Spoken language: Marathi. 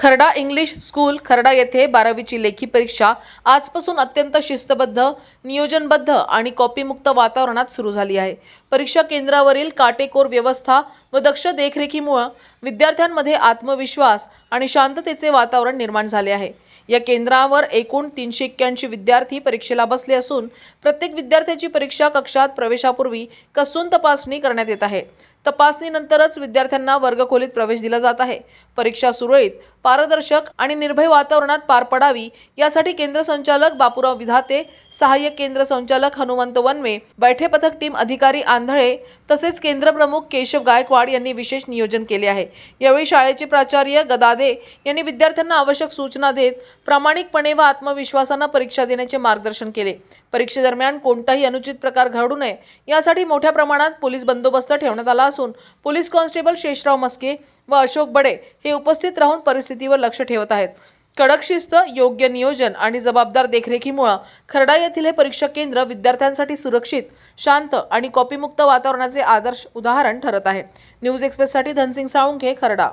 खर्डा इंग्लिश स्कूल खर्डा येथे 12वीची लेखी परीक्षा आजपासून अत्यंत शिस्तबद्ध, नियोजनबद्ध आणि कॉपीमुक्त वातावरणात सुरू झाली आहे। परीक्षा केंद्रावरील काटेकोर व्यवस्था व दक्ष देखरेखीमुळे विद्यार्थ्यांमध्ये आत्मविश्वास आणि शांततेचे वातावरण निर्माण झाले आहे। या केंद्रावर एकूण 381 विद्यार्थी परीक्षेला बसले असून प्रत्येक विद्यार्थ्याची परीक्षा कक्षात प्रवेशापूर्वी कसून तपासणी करण्यात येत आहे। तपासणीनंतरच विद्यार्थ्यांना वर्गखोलीत प्रवेश दिला जात आहे। परीक्षा सुरळीत, पारदर्शक आणि निर्भय वातावरणात पार पडावी यासाठी केंद्र संचालक बापूराव विधाते, सहाय्यक केंद्र संचालक हनुमंत वनवे, बैठे पथक टीम अधिकारी आंधळे तसेच केंद्र प्रमुख केशव गायकवाड यांनी विशेष नियोजन केले आहे। यावेळी शाळेचे प्राचार्य गदादे यांनी विद्यार्थ्यांना आवश्यक सूचना देत प्रामाणिकपणे व आत्मविश्वासाने परीक्षा देण्याचे मार्गदर्शन केले। परीक्षेदरम्यान कोणताही अनुचित प्रकार घडू नये यासाठी मोठ्या प्रमाणात पोलीस बंदोबस्त ठेवण्यात आला असून पोलीस कॉन्स्टेबल शेषराव मस्के व अशोक बडे हे उपस्थित राहून परिस्थितीवर लक्ष ठेवत आहेत। कडक शिस्त, योग्य नियोजन आणि जबाबदार देखरेखीमुळे खर्डा येथील हे परीक्षा केंद्र विद्यार्थ्यांसाठी सुरक्षित, शांत आणि कॉपीमुक्त वातावरणाचे आदर्श उदाहरण ठरत आहे। न्यूज एक्सप्रेससाठी धनसिंग साळुंखे, खर्डा।